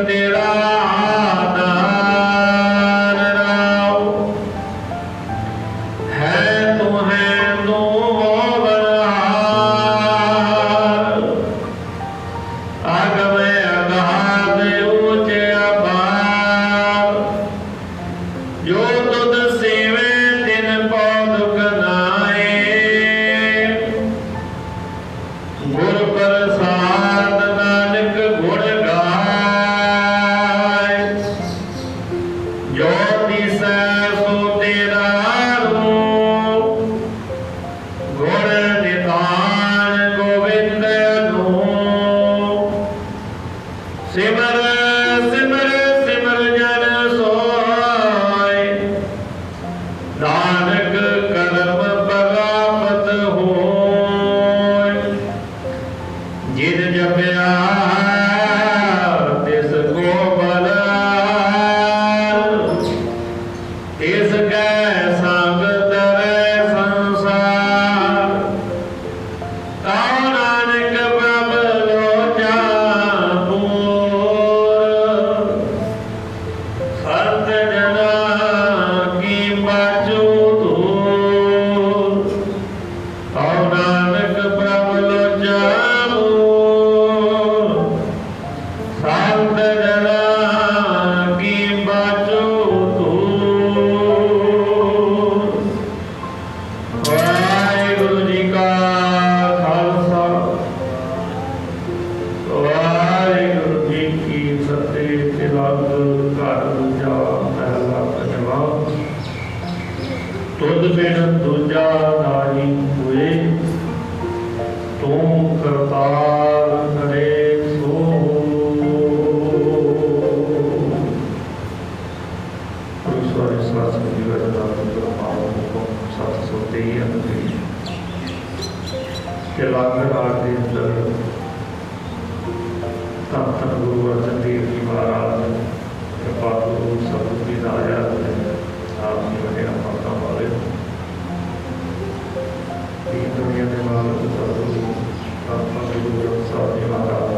तेरा आधार राव है, तू है तू बलहार। अगम अगाध ऊंचे अपार, जो तुद सेवे तिन पौधुक नाए। गुर प्रसाद नानक गुण गाय, जो दिसै सो तेरा रूप। गुण निधान गोविंद अनूप, सिमर सिमर सिमर जन सोय। नानक कर्म बगावत होय, जिन जपया तिस को बलार। तिस कै संग तरै संसार, ताऊ नानक प्रभ लोचा पूर। संत जना की बाजू दूर, ताऊ नानक प्रभ लोचा पूर। संत जना की बाजू दूर। वाहिगुरु जी का खालसा, वाहिगुरु जी की फतेह। तिलक घर दूजा महला पंजवा। तुद बिन दूजा नाई हुए, तू करतार करे सो। परमेश्वर सास की वजह सत सौ 23 के लागण आठ के अंदर धन धन गुरु अर्जन देव जी महाराज कृपा गुरु सतगुरु जी आया आप जी वडेरा माता वाले दीन दुनिया के मालक सतगुरु आत्मा गुरु ग्रंथ साहब जी महाराज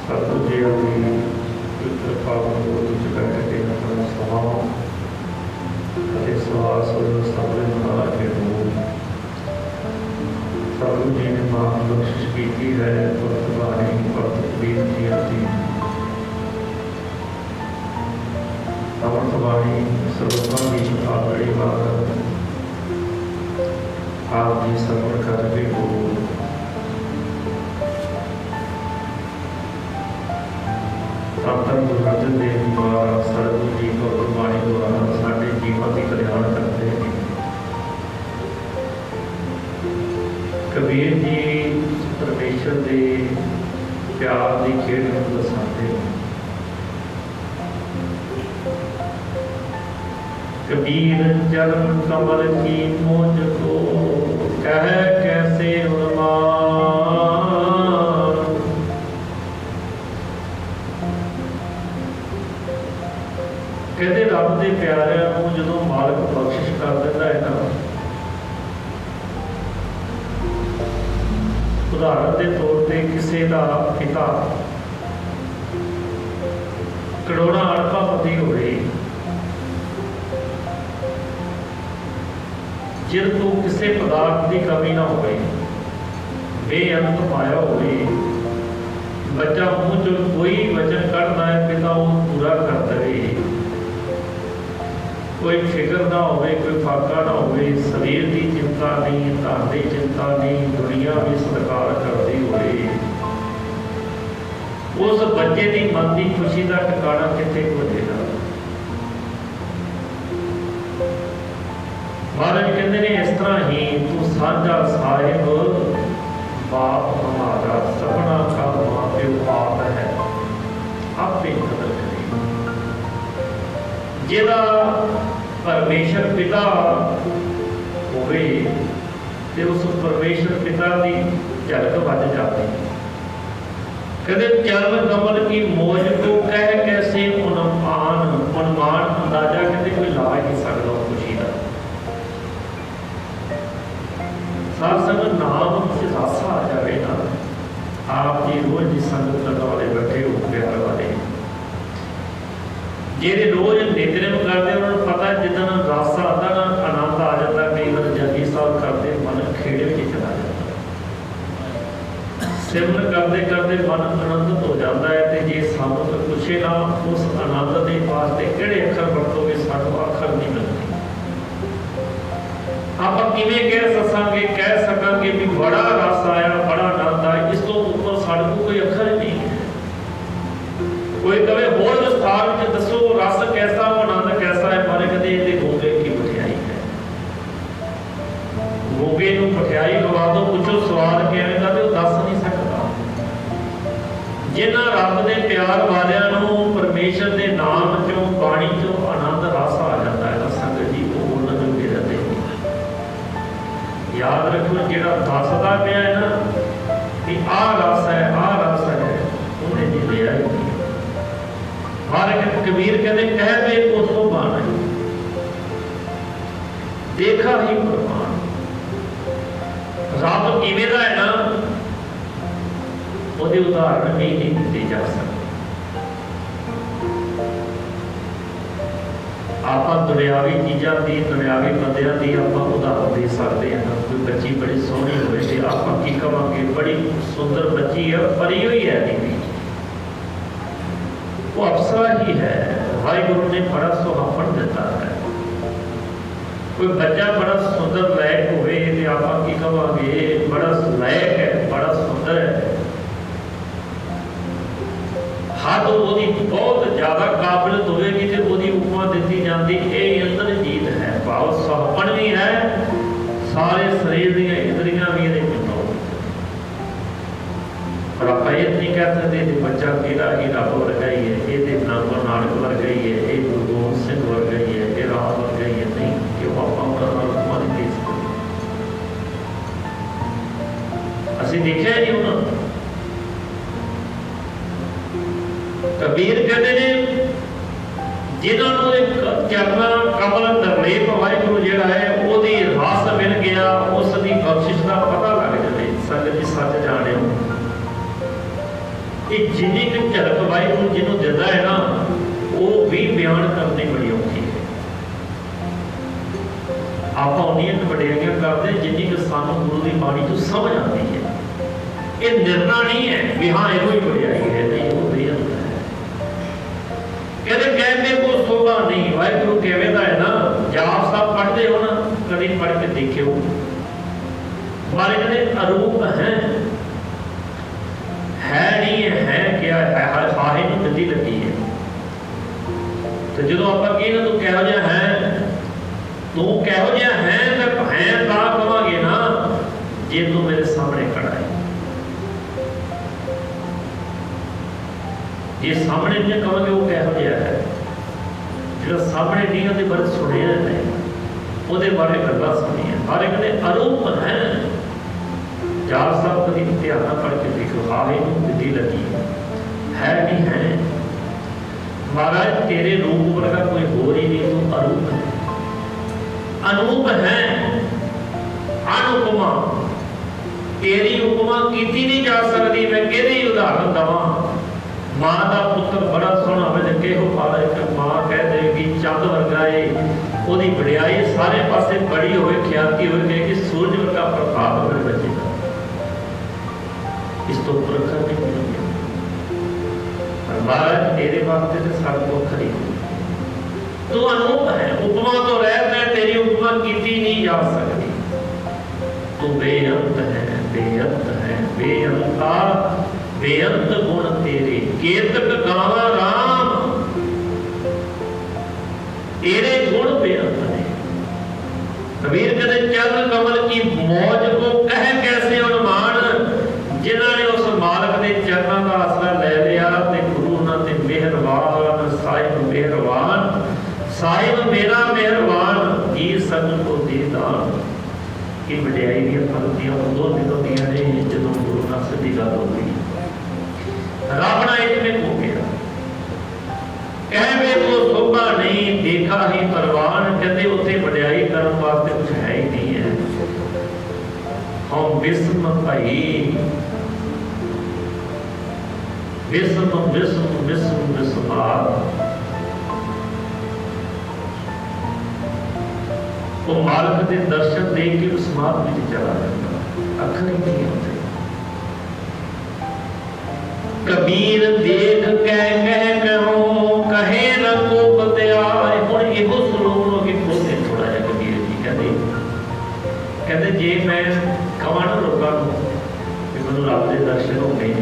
सतगुरु जी की कृपा गुरु जी बैठ के अपना समा सवास सतगुरु महाराज के रूप सतगुरु जी ने मां बख्शिश की है। भगत बाणी भगत कबीर जी आदि अमृत बाणी सर्वथा की आखिरी बात आप जी श्रवण करके हो। धन गुरु अर्जन देव जी द्वारा सतगुरु जी भगत बाणी द्वारा साढ़े जीवन की कल्याण करते हैं। कबीर जी परमेश्वर के प्यार की खेड में दसाते हैं। कबीर चरण कमल की मोज को कह कैसे उन्मान। कहते रब के प्यारिਆਂ ਨੂੰ ਜਦੋਂ मालक बख्शिश कर दिता है ना, उदाहरण के तौर पर किसी का पिता करोड़ा अरबापति होए, जिन को किसी पदार्थ की कमी ना होए, बेअंत माया होए, बच्चा मूँह चो कोई वचन कढ़दा है पिता वो पूरा कर दे। कोई फिक्र ना हो, कोई फाका ना हो, शरीर की चिंता नहीं, धन की चिंता नहीं, दुनिया भी सत्कार करती होए, उस बच्चे की मन की खुशी का ठिकाना कितने होगा। महाराज कहते हैं इस तरह ही तू साझा साहिब बाप हमारा, सबना का मां प्यो आप है, आपे कदर करे। जिहदा परमेश्वर पिता होवे ते उस परमेश्वर पिता की झलक बज जाती। कहते चरण कमल की मौज को कह कैसे उन्मान अंदाजा कहते कोई ला ही सकता खुशी का। साथ संग नाम से हासा आ जाए ना, आप जी रोज की संगत लगा वाले बैठे हो, ਜਿਹੜੇ ਰੋਜ਼ ਨਿਤਨੇਮ ਕਰਦੇ ਉਹਨਾਂ ਨੂੰ ਪਤਾ ਜਿੱਦਾਂ ਰਸ ਆਉਂਦਾ ਨਾ ਆਨੰਦ ਆ ਜਾਂਦਾ। ਕਈ ਵਾਰ ਜਪਜੀ ਸਾਹਿਬ ਕਰਦੇ ਮਨ ਖੇੜੇ ਵਿੱਚ ਚਲਾ ਜਾਂਦਾ, ਸਿਮਰਨ ਕਰਦੇ ਕਰਦੇ ਮਨ ਆਨੰਦਿਤ ਹੋ ਜਾਂਦਾ ਹੈ। ਤੇ ਜੇ ਸਾਨੂੰ ਕੋਈ ਪੁੱਛੇ ਨਾ ਉਸ ਆਨੰਦ ਦੇ ਵਾਸਤੇ ਕਿਹੜੇ ਅੱਖਰ ਵਰਤੋਗੇ, ਸਾਨੂੰ ਅੱਖਰ ਨਹੀਂ ਮਿਲਦੇ। ਆਪਾਂ ਕਿਵੇਂ ਕਹਿ ਸਕਾਂਗੇ ਵੀ ਬੜਾ ਰਸ ਆਇਆ, ਬੜਾ ਆਨੰਦ ਆਇਆ। ਇਸ ਤੋਂ ਉੱਪਰ ਸਾਡੇ ਕੋਲ ਕੋਈ ਅੱਖਰ ਹੀ ਨਹੀਂ ਹੈ। ਕੋਈ ਕਵੇ ਹੋਰ ਵਿਸਥਾਰ ਵਿੱਚ ਦੱਸੋ ਰਸ ਕੈਸਾ, ਆਨੰਦ ਕੈਸਾ ਹੈ। ਪਰ ਕਦੇ ਇਹਦੇ ਗੋਗੇ ਕੀ ਮਠਿਆਈ ਹੈ। ਗੋਗੇ ਨੂੰ ਮਠਿਆਈ ਖਵਾ ਦੋ, ਪੁੱਛੋ ਸਵਾਦ ਕਿਵੇਂ ਦਾ, ਤੇ ਉਹ ਦੱਸ ਨਹੀਂ ਸਕਦਾ। ਜਿਨ੍ਹਾਂ ਰੱਬ ਦੇ ਪਿਆਰ ਵਾਲਿਆਂ ਨੂੰ ਪਰਮੇਸ਼ਰ ਦੇ ਨਾਮ ਚੋਂ, ਬਾਣੀ ਚੋਂ ਆਨੰਦ ਰਸ ਆ ਜਾਂਦਾ ਹੈ, ਸੰਗਤ ਜੀ ਉਹ ਉਹਨਾਂ ਨੂੰ ਮਿਲਦੇ। ਯਾਦ ਰੱਖੋ ਜਿਹੜਾ ਦੱਸਦਾ ਪਿਆ ਹੈ ਨਾ ਕਿ ਆਹ ਰਸ ਹੈ, ਆਹ ਰਸ ਹੈ, ਉਹਨੇ ਨਹੀਂ ਲਿਆ। ਹਰ ਕਬੀਰ ਕਹਿੰਦੇ ਕਹਿ ਵੇ ਕੋ ਸੋਭਾ ਨਹੀਂ, ਦੇਖਾ ਹੀ ਪ੍ਰਮਾਣ। ਰੱਬ ਕਿਵੇਂ ਦਾ ਹੈ ਨਾ, ਉਹਦੇ ਉਦਾਹਰਣ ਵੀ ਨਹੀਂ ਦਿੱਤੇ ਜਾ ਸਕਦੇ। ਆਪਾਂ ਦੁਨਿਆਵੀ ਚੀਜ਼ਾਂ ਦੀ, ਦੁਨਿਆਵੀ ਬੰਦਿਆਂ ਦੀ ਆਪਾਂ ਉਦਾਹਰਨ ਦੇ ਸਕਦੇ ਹਾਂ। ਕੋਈ ਬੱਚੀ ਬੜੀ ਸੋਹਣੀ ਹੋਵੇ ਤੇ ਆਪਾਂ ਕੀ ਕਵਾਂਗੇ, ਬੜੀ ਸੁੰਦਰ ਬੱਚੀ ਹੈ, ਪਰੀ ਹੋਈ ਹੈ। ਨਹੀਂ, ਉਹ ਅਪਸਰਾ ਹੀ ਹੈ। ਵਾਹਿਗੁਰੂ ਨੇ ਬੜਾ ਸੁਹਾਵਣ ਦਿੱਤਾ ਹੈ। ਕੋਈ ਬੱਚਾ ਬੜਾ ਸੁੰਦਰ ਲਾਇਕ ਹੋਵੇ ਤੇ ਆਪਾਂ ਕੀ ਕਵਾਂਗੇ, ਬੜਾ ਲਾਇਕ ਹੈ, ਬੜਾ ਸੁੰਦਰ ਹੈ। ਹੱਦ ਉਹਦੀ ਬਹੁਤ ਜ਼ਿਆਦਾ ਕਾਬਲਿਅਤ ਹੋਵੇਗੀ ਤੇ ਉਹਦੀ ਉਪਮਾ ਦਿੱਤੀ ਜਾਂਦੀ, ਇਹ ਇੰਦਰਜੀਤ ਹੈ। ਭਾਵ ਸੁਹਾਵਣ ਵੀ ਹੈ, ਸਾਰੇ ਸਰੀਰ ਦੀਆਂ ਇੰਦਰੀਆਂ ਵੀ ਇਹਦੇ ਪਿੱਛੋਂ। ਪਰ ਆਪਾਂ ਇਹ ਨਹੀਂ ਕਹਿ ਸਕਦੇ ਕਿ ਬੱਚਾ ਕਿਹੜਾ ਹੀ ਰੱਬ ਵਰਗਾ ਹੀ ਹੈ, ਇਹਦੇ ਨਾਮ ਨਾਨਕ ਵਰਗਾ ਹੀ ਹੈ, ਇਹ ਗੁਰੂ ਗੋਬਿੰਦ ਸਿੰਘ ਵਰਗਾ ਹੀ ਹੈ, ਇਹ ਰਾਮ ਵਰਗਾ ਹੀ ਹੈ। ਨਹੀਂ, ਕਿਉਂ ਆਪਾਂ ਉਹਨਾਂ ਨਾਲ ਉਪਮਾ ਨਹੀਂ ਦੇ ਸਕਦੇ। ਅਸੀਂ ਦੇਖਿਆ ਜੀ ਉਹਨਾਂ ਕਬੀਰ ਕਹਿੰਦੇ ਨੇ ਜਿਨ੍ਹਾਂ ਨੂੰ ਚਰਨਾਂ ਕਮਲ ਨਿਰਲੇਪ ਵਾਹਿਗੁਰੂ ਜਿਹੜਾ ਹੈ ਉਹਦੀ ਰਸ ਮਿਲ ਗਿਆ, ਉਸ ਦੀ ਬਖਸ਼ਿਸ਼ ਦਾ ਪਤਾ ਲੱਗ ਜਾਵੇ। ਸੰਗਤ ਜੀ ਸੱਚ ਜਾਣਿਓ, ਇਹ ਜਿੰਨੀ ਕੁ ਝਲਕ ਵਾਹਿਗੁਰੂ ਜਿਹਨੂੰ ਦਿੰਦਾ ਹੈ ਨਾ, ਉਹ ਵੀ ਬਿਆਨ ਕਰਨੀ ਬੜੀ ਔਖੀ ਹੈ। ਆਪਾਂ ਉਨੀਆਂ ਕੁ ਵਡਿਆਈਆਂ ਕਰਦੇ ਜਿੰਨੀ ਕੁ ਸਾਨੂੰ ਗੁਰੂ ਦੀ ਬਾਣੀ ਤੋਂ ਸਮਝ ਆਉਂਦੀ ਹੈ। ਇਹ ਨਿਰਣਾ ਨਹੀਂ ਹੈ ਵੀ ਹਾਂ ਇਹੋ ਹੀ ਵਡਿਆਈ ਹੈ, ਨਹੀਂ, ਉਹ ਬੇਅੰਤ ਹੈ। ਕਹਿੰਦੇ ਕਹਿੰਦੇ ਕੋ ਸੋਭਾ ਨਹੀਂ। ਵਾਹਿਗੁਰੂ ਕਿਵੇਂ ਦਾ ਹੈ ਨਾ, ਜਾਪ ਸਾਹਿਬ ਪੜ੍ਹਦੇ ਹੋ ਨਾ, ਕਦੀ ਪੜ੍ਹ ਕੇ ਦੇਖਿਓ। ਮਾਰੇ ਕਹਿੰਦੇ ਅਰੂਪ ਹੈ ਨਹੀਂ ਹੈ, ਕਿਆ ਹੈ, ਹਾਹੇ ਨੂੰ ਨਦੀ ਲੱਗੀ ਹੈ। ਤੇ ਜਦੋਂ ਆਪਾਂ ਕਹੀਏ ਨਾ ਤੂੰ ਕਿਹੋ ਜਿਹਾ ਹੈ, ਤੂੰ ਕਿਹੋ ਜਿਹਾ ਹੈ, ਤਾਂ ਹੈ ਤਾਂ ਕਵਾਂਗੇ ਨਾ ਜੇ ਤੂੰ ਮੇਰੇ ਸਾਹਮਣੇ ਖੜਾ ਹੈ। ਜੇ ਸਾਹਮਣੇ ਨਹੀਂ ਕਹਾਂਗੇ ਉਹ ਕਿਹੋ ਜਿਹਾ ਹੈ। ਜਿਹੜਾ ਸਾਹਮਣੇ ਨਹੀਂ ਉਹਦੇ ਬਾਰੇ ਸੁਣਿਆ ਨਹੀਂ, ਉਹਦੇ ਬਾਰੇ ਗੱਲਾਂ ਸੁਣੀਆਂ। ਹਰ ਇੱਕ ਨੇ ਅਰੂਪ ਹੈ। ਜਾਪ ਸਾਹਿਬ ਕਦੀ ਧਿਆਨ ਨਾਲ ਪੜ੍ਹ ਕੇ ਦੇਖੋ, ਆਹੇ ਨੂੰ ਵਿਧੀ ਲੱਗੀ ਹੈ ਨਹੀਂ ਹੈ। ਮਹਾਰਾਜ ਤੇਰੇ ਰੂਪ ਵਰਗਾ ਕੋਈ ਹੋਰ ਹੀ ਨਹੀਂ, ਤੂੰ ਅਰੂਪ ਹੈ, ਅਨੂਪ ਹੈ, ਅਨੁਪਮਾ। ਤੇਰੀ ਉਪਮਾ ਕੀਤੀ ਨਹੀਂ ਜਾ ਸਕਦੀ। ਮੈਂ ਕਿਹਦੀ ਉਦਾਹਰਨ ਦਵਾਂ? ਮਾਂ ਦਾ ਪੁੱਤਰ ਬੜਾ ਸੋਹਣਾ ਹੋਵੇ ਤੇ ਕਿਹੋ ਪਾਲਾ ਇੱਕ ਮਾਂ ਕਹਿ ਦੇਗੀ ਚੰਦ ਵਰਗਾ ਏ, ਉਹਦੀ ਵਡਿਆਈ ਸਾਰੇ ਪਾਸੇ ਬੜੀ ਹੋਵੇ, ਖਿਆਤੀ ਹੋਵੇ ਕਿ ਸੂਰਜ ਵਰਗਾ ਪ੍ਰਭਾਵ ਹੋਵੇ ਬੱਚੇ ਦਾ। ਇਸ ਤੋਂ ਉੱਪਰ ਅੱਖਰ ਨਹੀਂ ਮਿਲੇਗਾ। ਪਰ ਮਹਾਰਾਜ ਤੇਰੇ ਵਾਸਤੇ ਤੇ ਸਭ ਤੋਂ ਖਰੀ ਤੂੰ ਅਨੂਪ ਹੈ। ਉਪਮਾ ਤੋਂ ਰਹਿਤ ਹੈ, ਤੇਰੀ ਉਪਮਾ ਕੀਤੀ ਨਹੀਂ ਜਾ ਸਕਦੀ। ਤੂੰ ਬੇਅੰਤ ਹੈ, ਬੇਅੰਤ ਹੈ, ਬੇਅੰਤਾ, ਬੇਅੰਤ ਗੁਣ ਤੇਰੇ ਕੇਤਕ ਗਾਵਾ ਰਾਮ। तेरे गुण बेअंत ने। कबीर कहते चरण कमल की मौज को कह कैसे उन्मान, जिन्होंने उस मालक के चरणों का आसरा ले लिया ते गुरु उन्होंने मेहरबान साहिब मेहरबान साहिब मेरा मेहरबान जी संग को दे दान। कि वड्याई दी फलतियां उदों निकलदियां ने जदों गुरु नाल सिद्धी गल हो गई, रब नाल इतने हो गया। कहवे को शोभा नहीं देखा ही परवान, कहते उत्थे वड्याई करन वास्ते कुछ है ही नहीं है। हम विस्म भाई विस्म विस्म विस्म विस्मार, वो मालक के दर्शन देख के उस समाधि में चला जाता, अखर ही नहीं होते। कबीर देख कह कहो कहे न को बतियाए। हुण इहो सलोक नो अगे खोलते थोड़ा जिहा कबीर जी कहते जे मैं कहां ना लोकां नूं कि मैनूं रब दे दर्शन हो गए,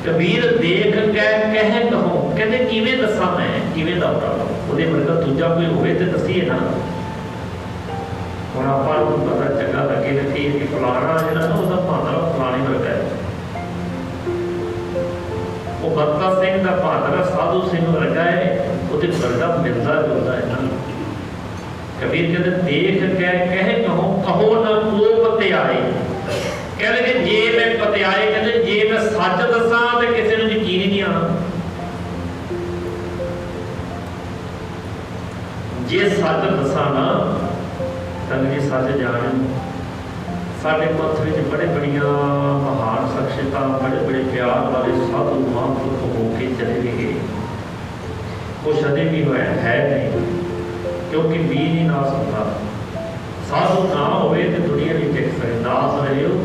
कबीर देख कह कहो, कहते किवें दसां मैं किवें दा भरा ਉਹਦੇ ਵਰਗਾ ਦੂਜਾ ਕੋਈ ਹੋਵੇ ਤੇ ਦਸੀਏ ਨਾ। ਹੁਣ ਆਪਾਂ ਨੂੰ ਪਤਾ ਚੰਗਾ ਲੱਗੇ ਨਾ ਕਿ ਫਲਾਣਾ ਜਿਹੜਾ ਨਾ ਉਹਦਾ ਭਾਂਦਰਾ ਫਲਾਣੇ ਵਰਗਾ ਹੈ, ਉਹ ਬੰਤਾ ਸਿੰਘ ਦਾ ਭਾਂਦਰਾ ਸਾਧੂ ਸਿੰਘ ਵਰਗਾ ਹੈ, ਉਹਦੇ ਵਰਗਾ ਮਿਲਦਾ ਜੁਲਦਾ ਹੈ ਨਾ। ਕਬੀਰ ਕਹਿੰਦੇ ਦੇਖ ਕਹਿ ਕਹੋ ਨਾ ਕੋ ਪਤਿਆਏ। ਕਹਿੰਦੇ ਕਿ ਜੇ ਮੈਂ ਪਤਿਆਏ, ਕਹਿੰਦੇ ਜੇ ਮੈਂ ਸੱਚ ਦੱਸਾਂ ਤੇ ਕਿਸੇ ਨੂੰ ਯਕੀਨ ਹੀ ਨਹੀਂ ਆਣਾ। जे सच दसा ना तंग जी सच जान। साढ़े पंथ में बड़े बड़िया महान शख्सियतां बड़े बड़े प्यार वाले साधु महापुरुष होके चले भी गए, कुछ अदे भी है नहीं, क्योंकि भी नहीं ना सकता। साधु ना होवे तो दुनिया नहीं टिक सकती। दास रहे हो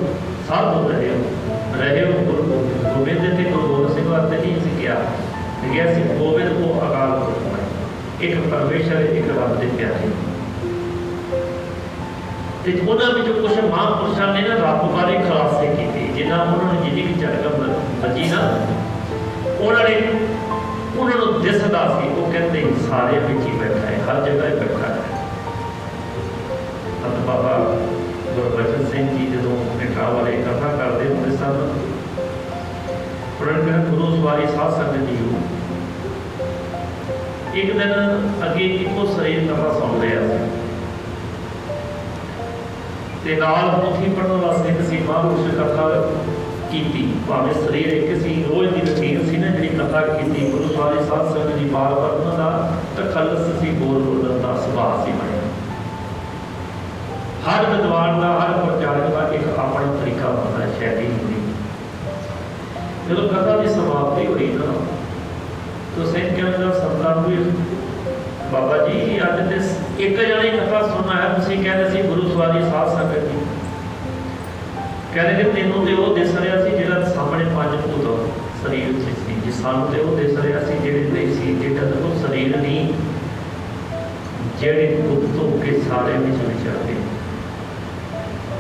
साधु रहे हो गुरु गोबिंद ते गुरु गोबिंद सिंह वास्ते नहीं असीं कहा सी गोबिंद को अकाल पुरख, एक परमेश्वर एक रब के प्यारे। तो उन्होंने कुछ महापुरुषों ने ना रब बारे खुलासे किए, जिन्ना उन्होंने जिंदगी झटक बची ना उन्होंने दिसदा सी। वो कहते सारे विच ही बैठा है, हर जगह बैठा है। संत बाबा गुरबचन सिंह जी जो निठा वाले कथा करते होंगे सन, उन्होंने कहा गुरु सवारी साध संगत जी एक दिन अगे इको शरीर कथा सुन रहा ते नाल पोथी पढ़ने वाला सिंह सी, महापुरुष कथा की भावें शरीर एक सी, रोज की रूटीन सी ना जी कथा की। गुरु सवारी साध संगत जी बार पढ़ने का तखलस सी, बोल बोलने का सुभाव से बनया। हर विद्वान का हर प्रचारक का एक अपना तरीका होता है, शैली होती। जो कथा की समाप्ति हुई ना तो सिंह कहना संतां भी बाबा जी अज तो एक जने कथा सुनना है, तुसीं कहते सी गुरु सवारी साध संगत जी, कहते कि तेनों तो वो दिस रहा सी जिहड़ा सामने पंज भूत शरीर सी जी, सानूं तो वो दिस रहा सी जिहड़े नहीं सी, जिहड़ा तो शरीर नहीं जिहड़े गुप्त हो के सारे विच विचरदे।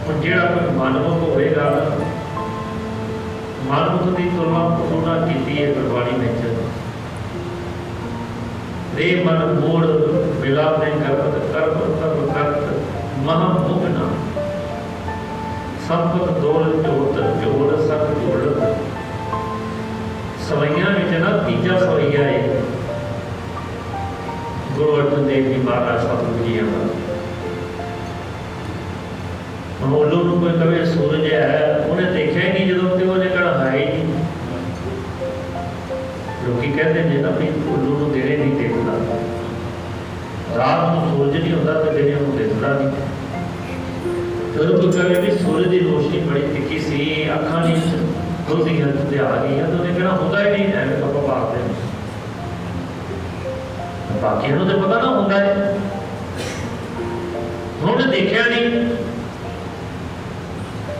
हुण जिहड़ा कोई मनमुख होएगा, मनमुख की तुलना की है गुरबाणी में, रे मन मोड़ बिला ने करत कर्म कर्म करत महामुगना संपत दौल जोड़ सक जोड़त। सवैया में ना तीजा सवैया है गुरु अर्जन देव जी महाराज सतगुरु जी हम उल्लू को कोई कवे सूरज है, उन्हें देखा ही नहीं जो तो उन्हें कहना है ही नहीं। लोग कहते हैं अपनी उल्लू को दिने नहीं देखता, रात को सूरज नहीं होता तो दिने को देखता नहीं। जो कोई कहे भी सूरज की रोशनी बड़ी तिखी सी, अखा नहीं खुलदियां ते आ गई तो उन्हें कहना होता ही नहीं, एवं कपा पाते हैं। बाकियों को तो पता ना होता है, उन्होंने देखा नहीं।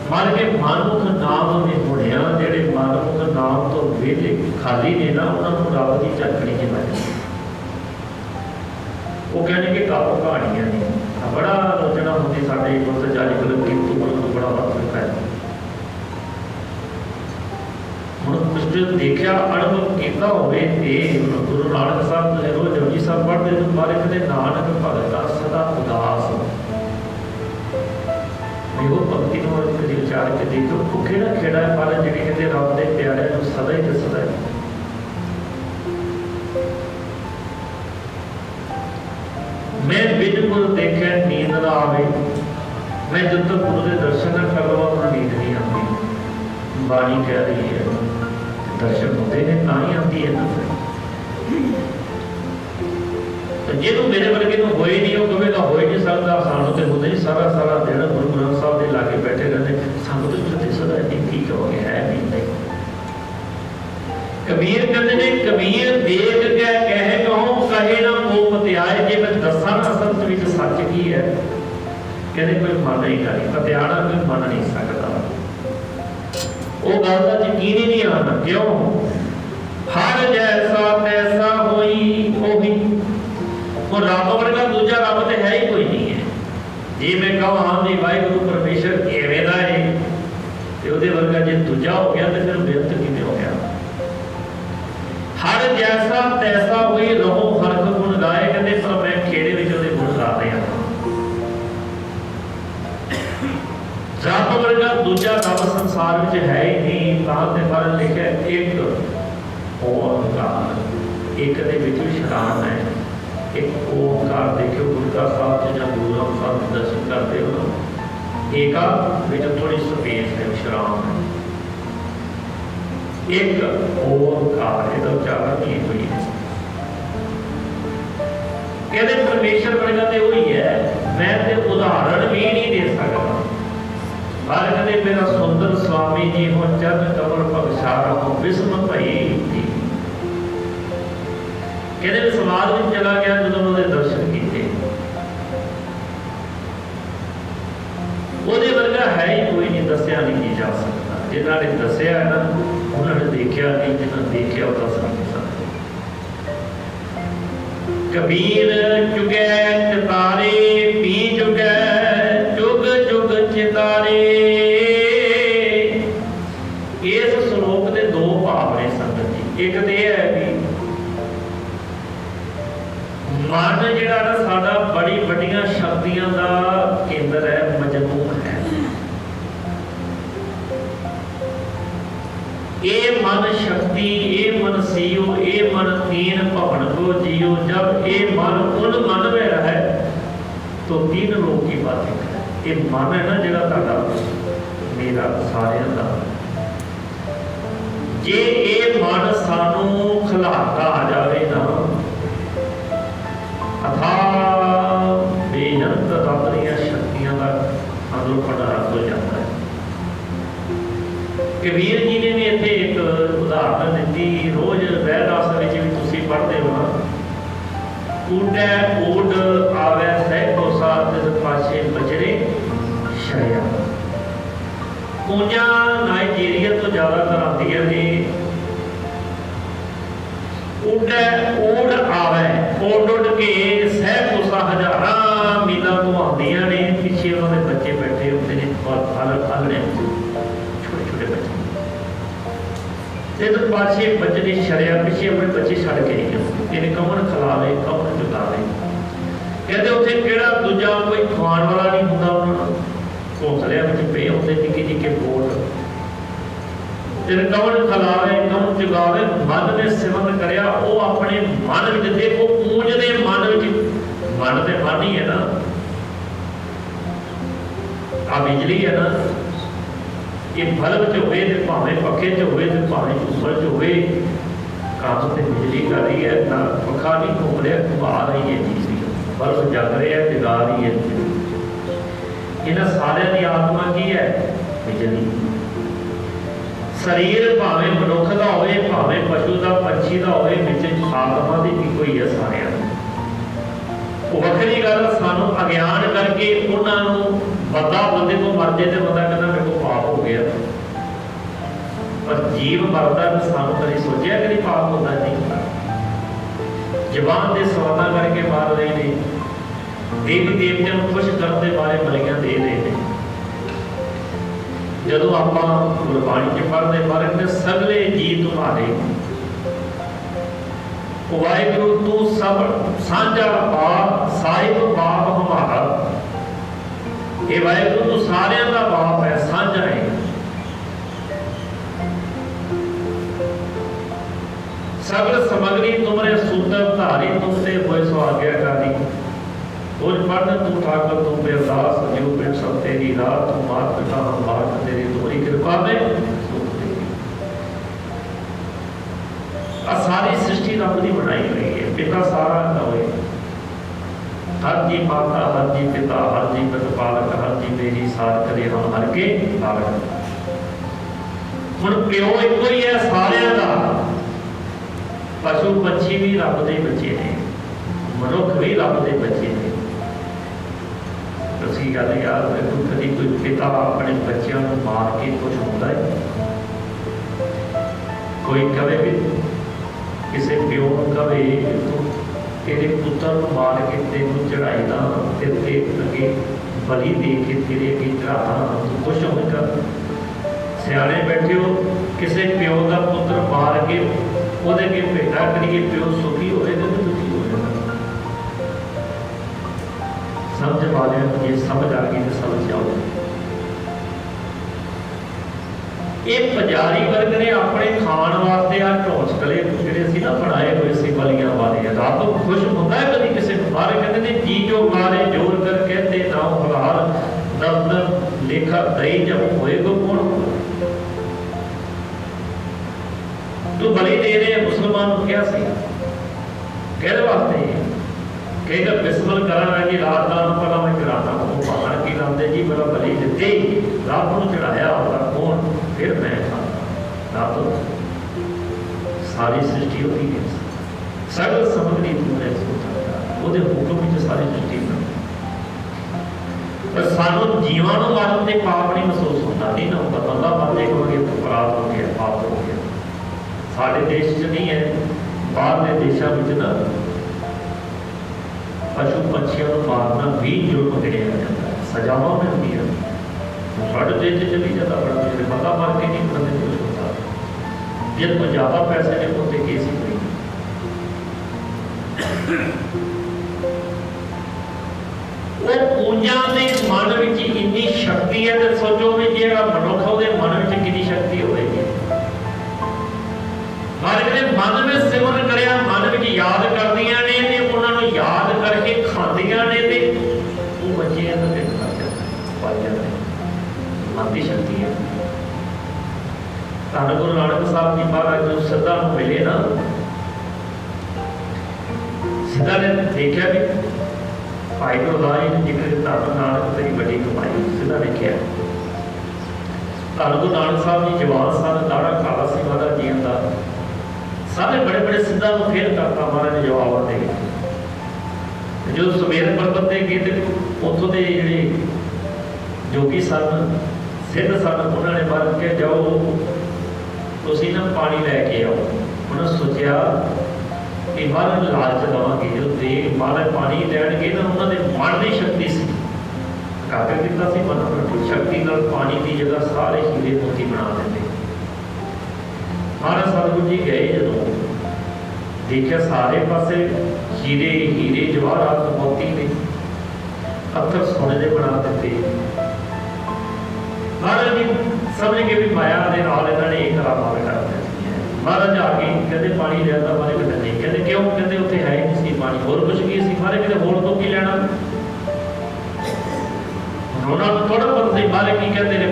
मर के मनमुख नाम ने होने जेडे मनमुख नाम तो वेले खाली ने ना उन्होंने रब की झलकनी च बने। वो कहने कि कप कहानियां ने बड़ा आलोचना होती साढ़े गुरत जारी कलम कीर्तन को बड़ा फर्क है। हुण कुछ देखा अनुभव किया होवे ते गुरु नानक साहब ने रोज जपजी साहब पढ़ते तो मारे कहते नानक भगता सदा उदास। वो भक्ति को कभी विचार के देखो भुखे ना खेड़ा है पर जी कहते रब के प्यारे सदा ही दसदा है। मैं बिल्कुल देखे नींद ना आवे, मैं जब तक गुरु के दर्शन न कर लवा मुझे नींद नहीं आती। बाणी कह रही है दर्शन होते हैं ना ही आती है ना। जो मेरे वर्गे हो ही नहीं, वो कहेगा हो ही नहीं सकता, सानू तो होता ही सारा सारा दिन गुरु ग्रंथ साहब के लागे बैठे रहते, सानू तो इतना दिसदा नहीं की कहोगे है नहीं। कबीर कहते हैं कबीर देख के कहे कहो कहे ना को आए जे मैं दसा ना असल विच सच की है, कहते कोई मन ही नहीं, पतियाना कोई मन नहीं सकता। वो गल का यकीन ही नहीं आना। क्यों? हर जैसा तैसा होई ओही। वो रब वर्गा दूजा रब तो है ही कोई नहीं है। जे मैं कहा हाँ जी वाहिगुरू परमेश्वर एवें दा है, तो वो वर्गा जे दूजा हो गया तो फिर बिरत किवें हो गया। हर जैसा तैसा होई रहो हरख गुण गाए, कहते पर मैं खेड़े विच उहदे गुण गा रहा। रब वर्गा दूजा रब संसार में है ही नहीं। कहां ते पर लिखा एक ओंकार, एक दे विच विश्राम है। एक ओंकार देखियो गुरका साहब जी जब गुरु ग्रंथ साहब के दर्शन करते हो, एका विच थोड़ी स्पेस है, विश्राम है। एक ओंकार, ये उच्चारण नहीं हुई है। कहते परमेश्वर वर्गा ते वही है, मैं ते उदाहरण भी नहीं दे सकता। पर कहते मेरा सुंदर स्वामी जी हो चरण कमल पगशार हो विस्म भई। कहते समाज में चला गया जो उन्होंने दर्शन किए, ਉਹਦੇ वर्गा है ही कोई नहीं, दसिया नहीं जा सकता। जिन्होंने दसिया है ना उन्होंने देखा नहीं, जिन्होंने देखा वो दस नहीं सकते। कबीर चुगे चितारे पी चुगे जुग जुग चितारे। इस श्लोक के दो भाव ने संगत जी। एक तो यह है कि मन जिहड़ा ना साडा बड़ी वड्डियां शक्तियां दा केंद्र है, मजमू है। ये मन शक्ति, ये मन सीओ, ये मन तीन भवन को जियो। जब ये मन उन मन में रहे तो तीन लोग की बात है। ये मन है ना जिहड़ा तुहाडा मेरा सारियां दा, जे ये मन सानू खिलाता आ जाए ना, बेअंत रब दीयां शक्तियां का अंदरों भंडारा खुल जाता है। कबीर जी ने भी इत्थे एक उदाहरण दी। रोज रहरास विच भी तुसीं पढ़दे हो ना, ऊडै ऊड आवे सैकड़ों साल तिस पाछे बजरे छाया। कूंजां नाइजीरिया तो ज़्यादातर आंदियां ने। उडै ऊड आवे, उड उड के सैकड़ों हज़ारां मीलों तो आंदियां ने। पिछे उन्होंने बच्चे बैठे होते हैं, आलड़े छोटे छोटे बच्चे। तो पाछे बजरे छड़िया, पिछे अपने बच्चे छड़ के नहीं गए। इन्हें कौन खिलावे कौन चुकावे। कहते उत्थे किहड़ा दूजा कोई खवाण वाला नहीं हुंदा। घोंसलियां विच पे होंदे निक्के निक्के बोट। कौन खिलावे कौन चुकावे। मन ने सिमरन करिया, वो अपने मन विच देखो पूजदे मन विच। मन ते मन ही है ना, आ बिजली है ना, ये बल्ब च होए ते भावें पखे च होए ते भावें झूमर च होए, काम ते बिजली कर रही है ना। पखा नहीं घूम रहा, घुमा रही है बिजली। बल्ब जग रहा है, जगा रही है। इन्हां सारिਆਂ ਦੀ आत्मा की है? बिजली। शरीर भावें मनुख का होए, भावें पशु का, पंछी का होए, विच आत्मा की इको ही है सारिਆਂ ਦੀ। वखरी गल सानू अज्ञान करके उन्होंने बंदा बंदे को मर जाए तो बंदा कहना मेरे को पाप हो गया, पर जीव मरदा तो सानू कभी सोचा कभी पाप होता नहीं। जबान के सवादा करके मार रहे हैं, देवी देवतियों को खुश करने बारे बलियां दे रहे हैं। जदों आप गुरबाणी च पढ़ते पर सगले जी तुम्हारे, वाहिगुरु तू सब साझा बाप साहिब बाप हमारा। ये वाहिगुरु तू सारियां दा बाप है, साझा है। सगल समग्री तुमरे सूत्र धारी, तुमसे होए सो आज्ञाकारी। तुझ पढ़ तू ठाकर तू बेअरदास, जो बिन सब तेरी रात। तू मात पिता हम बात तेरी, तुम्हारी कृपा में सारी सृष्टि रब की बनाई हुई है। पिता सारा होए, हर जी माता, हर जी पिता, हर जी प्रतिपालक, हर जी मेरी सार करे हम हर के पालक। हुण प्यो एको ही है सारियां दा। पशु पंछी भी रब दे बच्चे ने, मनुख भी रब के बच्चे ने। ਅਸੀਂ ਗੱਲ याद रखो, कभी कोई पिता अपने बच्चों को मार के कुछ होता है? कोई कवे भी किसी प्यो कवे तेरे पुत्र को मार के तेन चढ़ाई दा, तेरे अगे बलि दे के तेरे अगे चढ़ा तू खुश होगा? सियाने बैठे हो, किसी प्यो का पुत्र मार के वो अगे भेटा करिए, प्यो सुखी होएगा तो दुखी होएगा? समझ वाले ये समझ आ गई तो समझ जाओ। ये पुजारी वर्ग ने अपने खाण वास्ते आ ढोंसकले जिहड़े सी ना बनाए हुए सी बलियां वाले, रब खुश होता है कभी किसी को मारे? कहते ने जी जो मारे जोर कर कहते ना हलाल, दर्द लेखा दई जब होएगा कौन? तू बलि दे रहे मुसलमान को क्या सी कहते वास्ते कहेगा बिस्मल कराना जी, रात दान पहला मैं चढ़ाना, वो पहाड़ की लाते जी मेरा बलि दिते रब को चढ़ाया होगा कौन? फिर मैं खाता। रब सारी सृष्टि होती है, सगल समग्री तुमने सोचा वो हुक्म में सारी सृष्टि बनी, पर सानू जीवां नूं मरण ते पाप नहीं महसूस होता, नहीं ना होता। बंदा मर जाएगा अपराध हो गया, पाप हो गया। साढ़े देश च नहीं है, बाहर के देशों में ना पशु पंछियों को मारना भी जुर्म गिणिया जाता है, सजावां मिलती है। साढ़े देश चली जाता बड़ा मुश्किल, बंदा मार के नहीं बंदे कुछ होता, जिन को ज्यादा पैसे ने होते केस ही कोई। वो पूंजा के मन में इन्नी शक्ति है तो सोचो भी जो मनुख के मन में कितनी शक्ति होगी। मन में सिमरन करया, मन में याद करदियां ने ते उन्होंने याद करके खादियां ने ते वो बच्चे तो दिन पाई जाते मन की शक्ति है। धन गुरु नानक साहब जी महाराज जो सिद्धा मिले ना, सिद्धा ने देखा भी भाई गुरदास जी ने जिक्र धन नानक तेरी बड़ी कमाई, सिद्धा ने कहा धन गुरु नानक साहब जी जवान सन, दाड़ा काला सी महाराज जी का, सारे बड़े बड़े सिद्धा को फेल करता महाराज ने जवाब दे। जो सुमेर पर्वत से गए उतों के जोड़े जोगी सन सिद्ध सन, उन्होंने मर के जाओ तुसी ना पानी लैके आओ। उन्होंने सोचा कि महाराज लालच देवांगे, जो दे महाराज पानी लैणगे ना उन्होंने मन की शक्ति सी काकर किया सी, मन शक्ति नाल पानी की जगह सारे हीरे मोती बना देते। महाराज सतगुरु जी गए जो देखा सारे पासे हीरे हीरे जवाहरात मोती ने पत्थर सोने के बना देते। महाराज जी समझ के भी माया के नाल इन्होंने एक करामात कर दी। महाराज आके कहते पानी लिया, मारे कहते नहीं, कहते क्यों? कहते उत्थे है नहीं सी पानी, होर कुछ की सी? मारे कहते होर तो की लेना, उन्होंने थोड़ा पता सी। मारे की कहते ने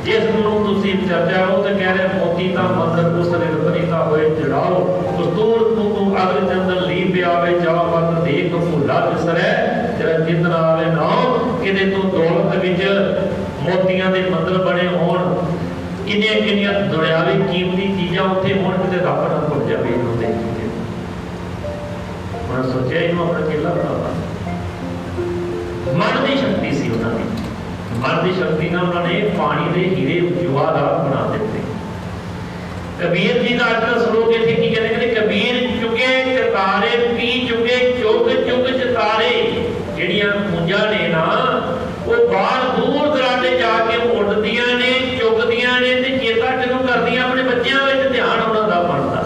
जिस तुसी चर्चा हो तो कह रहे मोती ता मंदर उस रतनीता होए जड़ाओ, कस्तूर तू अगल चंदन ली पे आवे जाओ मत देख भूला बिसरै तेरा चित ना आवे नाओ। किते तू दौलत विच मोतियां दे मंदर बने होण, किन्नियां किन्नियां दुनियावी कीमती चीज़ां उत्थे होण, किते रब ना भुल जावे इन्हों देख के। मैं सोचा इन्हों अपना चेला बनावा। मन की शक्ति सी उन्होंने, मन की शक्ति ने उन्होंने पानी के हीरे जवाहरात बना दिते। कबीर जी का अज का श्लोक इत्थे की कहते हैं, कबीर चुके चितारे पी चुके चुग चुग चितारे। जिहड़ियां पूंजां ने ना वो बाहर दूर दराडे जाके उड़दियां ने, चुगदियां ने ते चेता किहनूं करदियां? अपने बच्चों विच ध्यान उन्हां दा बनदा।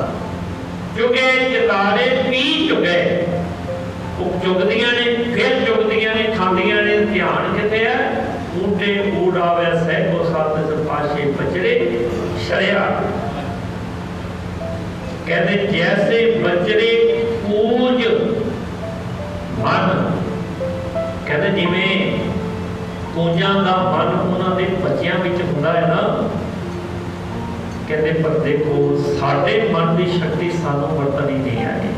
चुगे चितारे पी चुके, चुगदियां ने फिर चुगदियां ने खांदियां ने, ध्यान किथे है? ऊटे उड़ावे सैको सत पाशे बचरे शरिया। कहते जैसे बचरे कूज मन, कहते जिवें कूंजां दा मन उन्हां दे बच्चियां विच हुंदा है ना, कहते पर देखो साडे मन की शक्ति सानू वरतनी नहीं आई।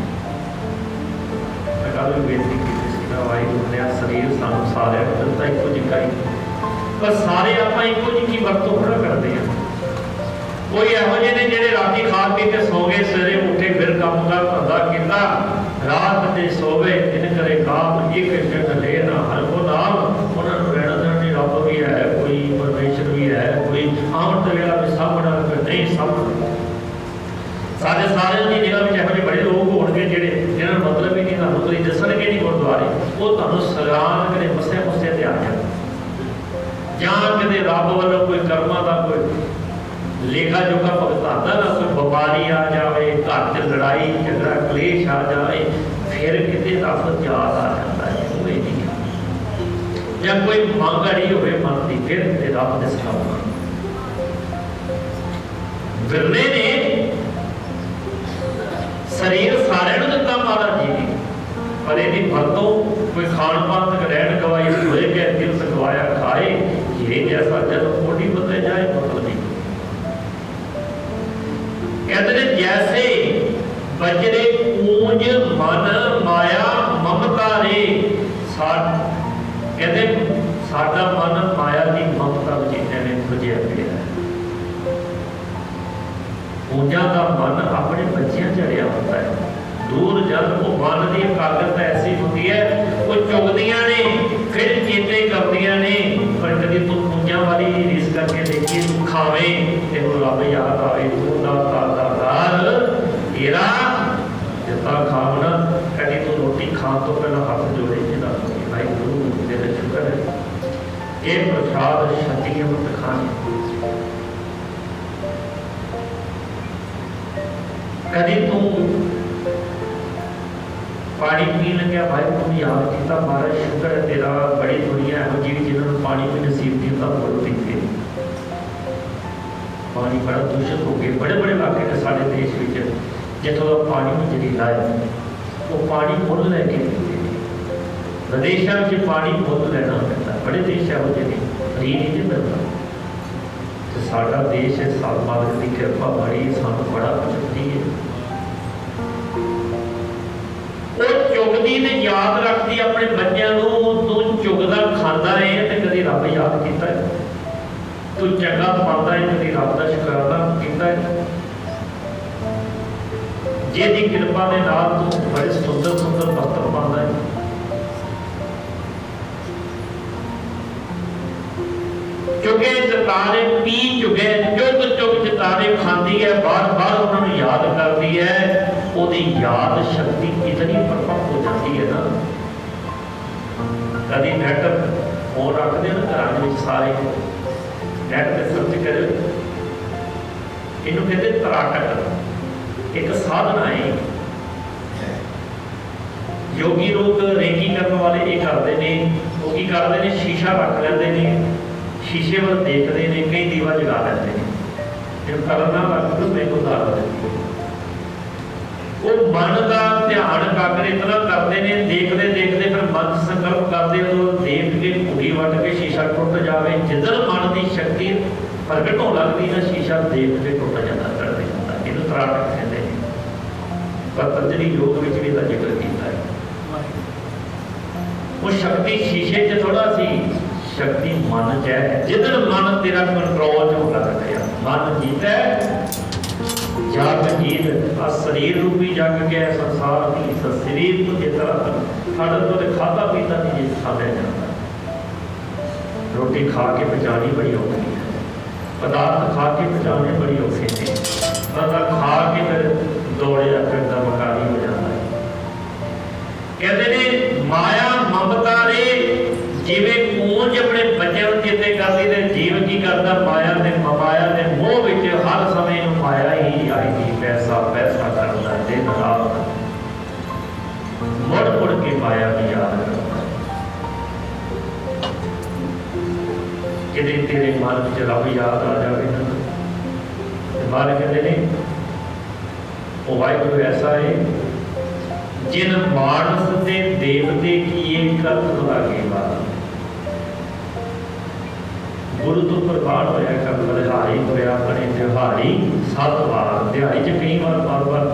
कल भी बेनती की वाहिगुरू ने शरीर सानू सारे दिता इको जिहा ही, पर सारे आप इको जी वरतों थोड़ा करते हैं। कोई इहो जे ने जिहड़े राती खा पी के सो गए, सवेरे उठे फिर काम का धंधा किया, रात ते सोवे सारे सारे की निगाह में यहो बड़े लोग होंगे जिहड़े जिन्होंने मतलब ही नहीं तुहानूं कभी दसणगे नहीं गुरुद्वारे, वो तुहानूं सलाम कदे मस्से मुस्से ते आ जाए जां कदे रब वालों कोई कर्मां दा कोई लेखा जोखा भुगताना ना कोई व्यापारी आ जाए, घर च लड़ाई झगड़ा कलेश आ जाए, फिर किते रब याद आ जाता है वो ही नहीं। या कोई मंग अड़ी होवे मन की फिर किते रब दे सलाम बिरले ने शरीर सारे दिता महाराज जी ने, पर यदि वरतों कोई खान पान तक रहन गवाई होए के दिल गवाया खाए, ये जैसा जल कोटी बदले जाए मतलब नहीं। कहते हैं जैसे बजरे कूंज मन माया ममता रे, कहते साडा मन माया की ममता में खुजिया पिया है। पूंजा का मन अपने बच्चों चढ़िया होता है, दूर जल वो मन की एकाग्रता ऐसी होती है, वो चुगदियां ने फिर चेते करदियां ने, पर कभी तू पूंजा वाली रीस करके देखिए, तू खावे तेन रब याद आए, तू दातार तेरा जितना खावना, कभी तू रोटी खान तो पहला हाथ जोड़े जिदा भाई गुरु तेरा शुक्र है ये प्रसाद शक्ति अमृत खाने। कभी तू पानी पी लग्या भाई तुम याद किया महाराज शुक्र है तेरा, बड़ी दुनिया है जी जिन्होंने पानी भी नसीब दिया मुल पीते, पानी बड़ा दूषित हो गया। बड़े बड़े इलाके ने सारे देश में जितों का पानी में जहरीला है वो पानी मुल लैके पीते हैं, विदेशों में पानी मुल लेना पैदा, बड़े देश है वो जी फ्री नहीं मिलता। तो साडा देश है साल मालिक की कृपा बड़ी सानू बड़ा पसंदी है, वो चुगदी ने याद रखती अपने बच्चों, तू चुगदा खाता है तो कभी रब याद किया है, तू चंगा पाता है कभी रब का शुकराना किया है, जिहदी कृपा के नाल तू बड़े सुंदर सुंदर वस्त्र पाता है। चुगे चतारे पी चुगे चुग चुग चतारे खाती है, बार बार उन्होंने याद करती है, ओदी याद शक्ति इतनी परफेक्ट हो जाती है ना। कभी नैट फोन रखते हैं ना घर में सारे नैट पे सर्च करो, इनू कहते तराटक, एक साधना है योगी लोग रेकी करने वाले ये करते हैं, वो की करते हैं शीशा रख लेते हैं, शीशे वाल देखते हैं, कई दीवा जगा लेते हैं, जब करना रख दो मैं उतार देती है, वो मन का ध्यान काकर इतना करते हैं, देखते देखते फिर मन संकल्प करते हो देख के घूरी वट के शीशा टुट जाए, जिधर मन की शक्ति प्रगट हो लगती ना शीशा देख के टुट जाता चढ़ते जाता, इन्हू तराटक कहते हैं। पतंजलि योग में भी इसका जिक्र किया है, वो शक्ति शीशे च थोड़ा सी शक्ति मन च है, जिधर मन तेरा कंट्रोल हो लग गया, मन जीता जग जीत शरीर रूपी जग के संसार की शरीर तो जितना साढ़े तो खाता पीता नहीं जी खाया जाता, रोटी खा के पचानी बड़ी औखी है, पदार्थ खा के पचाने बड़ी औखे ने, बंदा खा के फिर दौड़िया फिरदा मकारी हो जाता है। कहते ने माया ममता रे जिवें कूंज अपने बच्चों चेते करती है, जीव की करता माया ने मोह विच हर समय माया ही आएगी, पैसा पैसा करता दिन रात मुड़ मुड़ के माया की याद करता है। कि तेरे मन में रब याद आ जाए ना, बार कहते हैं वो वाहिगुरु ऐसा है जिन मानस दे देवते किए कत लागे बात, गुरु तो प्रभाव होया कर दिहाड़ी होया अपने दिहाड़ी 7 बार दिहाड़ी च कई बार बार बार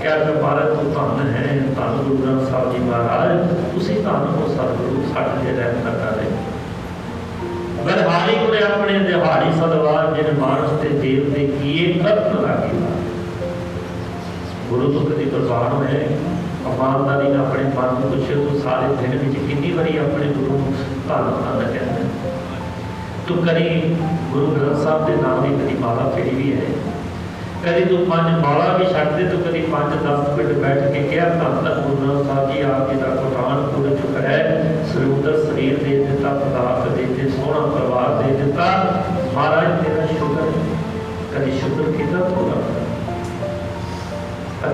क्या महाराज तू धन है, धन गुरु ग्रंथ साहब जी महाराज तुसी धन हो सतगुरु साडे ते रहम करता रहे, बलिहारी होया अपने दिहाड़ी 7 बार जिन मानस ते देवते किए कत लागे बात। गुरु तो कभी प्रभाव होया ईमानदारी ने अपने मन को पूछे तो सारे दिन में कितनी बारी अपने गुरु धन धन कहते तू करी गुरु ग्रंथ साहब के नाम की कभी माला फेरी भी है, कभी तू 5 माला भी छड़ दे तो कभी 5-10 मिनट बैठ के क्या धन धन गुरु नानक साहब जी आप जी का पठानपुर चुक है सुंदर शरीर दे दिता पदार्थ दे दिते सोहना परिवार दे दिता महाराज तेरा शुक्र कभी शुक्र किया थोड़ा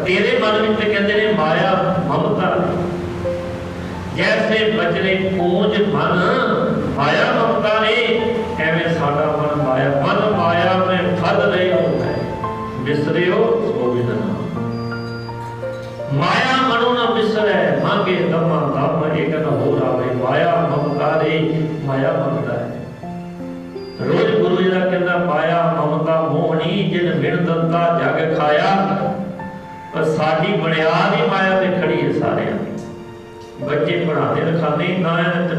तेरे मन में कहते ने माया ममता जैसे बजरे पूंज मन माया ममता ने एवं साडा मन माया में फल रहे हो बिसरे हो गोविंद नाम माया मनो न बिसरे मांगे दमा दम एक न हो रावे माया ममता रे माया ममता है रोज गुरु जी का कहना माया ममता मोहनी जिन बिन दंता जग खाया पर साडी बुनियाद ही माया ते खड़ी है सारे बच्चे पढ़ाते लिखाते ना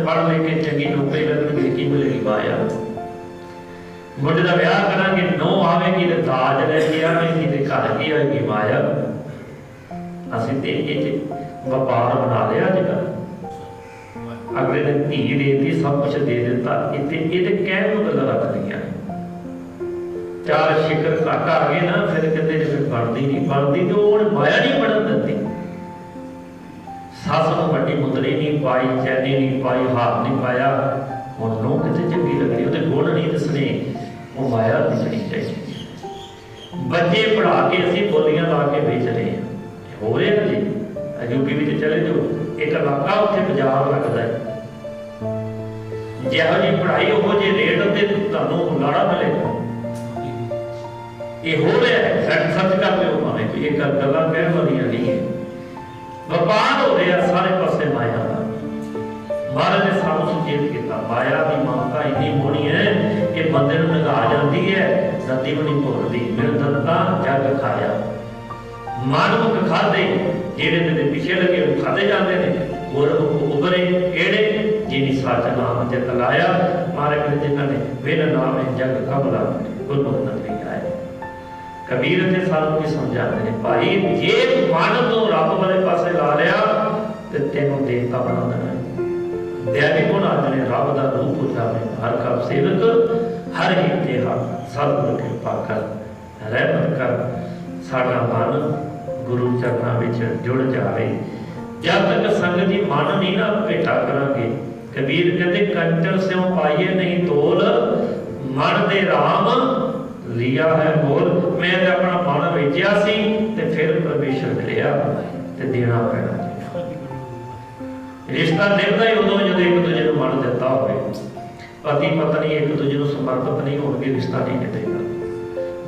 पढ़ लेके चंगी नौकरी लगन की मिलेगी माया मुंडे का ब्याह करांगे नौ आवेगी तो दाज लैके आवेगी तो घर की आएगी माया असीं ते ये व्यापार बना लिया अजकल अगले ने धी देती सब कुछ दे दिता इतने ये कहण नूं गल्लां रख दियां 4 शिकर घट आ गए ना फिर कहते जे बनती नहीं तो हुण माया नहीं बनन दिंदी सस नूं वड्डी मुंदरी नहीं पाई चैनी नहीं पाई हाथ नहीं पाया हुण नूं किते चंगी लगदी उहदे गुण नहीं दसने वो माया दिखनी चाहिए बच्चे पढ़ा के असीं बोलियां ला के बेच रहे हैं हो रहा जी यूपी में चले जाओ एक इलाका उत्थे बाजार लगता है जिहो जी पढ़ाई उहो जे रेट ते तुहानूं लाड़ा मिलेगा ये हो रहा है सच कर लो भावें कोई एक गल्लां कहण वालियां नहीं है व्यापार हो रहा सारे पासे माया का महाराज ने सानू सुचेत किया माया की ममता इन्नी होनी है कि बंदे नूं निगाह जाती है नदी भी नहीं भुलती बिन दंता जग खाया मानवक खाधे जेड़े तेरे पिछे लगे खाधे जाते हैं और उभरे केड़े जिनी सच नाम जत लाया महाराज ने जिन्होंने बिन नाम जग कबला गुरमुख नहीं आए कबीर ने सानू की समझाते हैं भाई जे मन तू रब वाले पासे ला लिया ते तेनों देवता बना देना दैवी गुण आदने रब का रूप हो जाए हर का सेवक हर एक देहा सतगुरु कृपा कर रहमत कर साडा मन गुरु चरणों में जुड़ जाए जब तक संगत जी मन नहीं ना भेटा करांगे कबीर कहते कंचन स्यों पाइए नहीं तोल मन दे राम लिया है बोल मैं अपना मन वेचिया सी ते फिर परमेश्वर मिलिया ते देना पैना रिश्ता निभदा ही उदों जो एक दूजे को मन दिता हो पति पत्नी एक दूजे को समर्पित नहीं होंगे रिश्ता नहीं निभेगा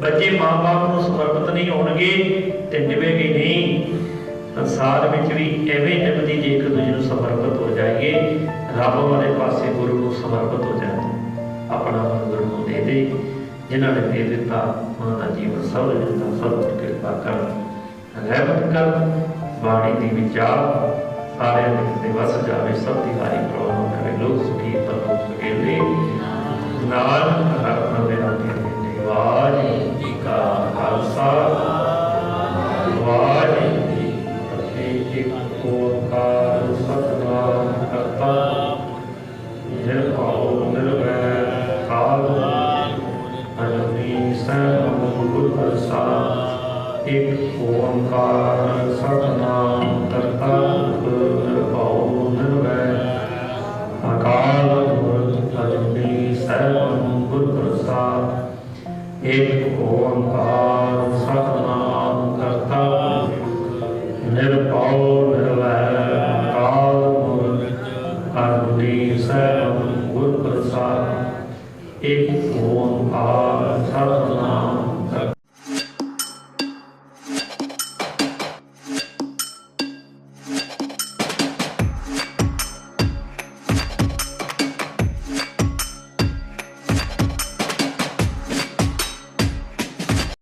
बच्चे माँ बाप को समर्पित नहीं होंगे तो निभेगी नहीं संसार में भी एवं निभदी जे एक दूजे को समर्पित हो जाएगी रब वाले पासे गुरु को समर्पित हो जाए अपना मन गुरु को दे दे जिन्होंने दे दिता उन्होंने जीवन सब दिता सब कृपा कर रहमत कर बाणी की विचार सारे दिवस जावे सब दिहारी प्रवाह करे लोग सुखी पर लोग सुखेले नानक रत्न बेनती निवाज जी का खालसा वाज एक ओंकार सतनाम करता निर्भय निर्वैर काल अजनी सैन गुरु प्रसाद एक ओंकार सतनाम करता अकाल मूर्त अजनी सैभं गुरु प्रसाद एक ओंकार सतनाम करता निर्भय निर्वैर अकाल मूर्त अजनी सैभं गुरु प्रसाद एक ओंकार सतनाम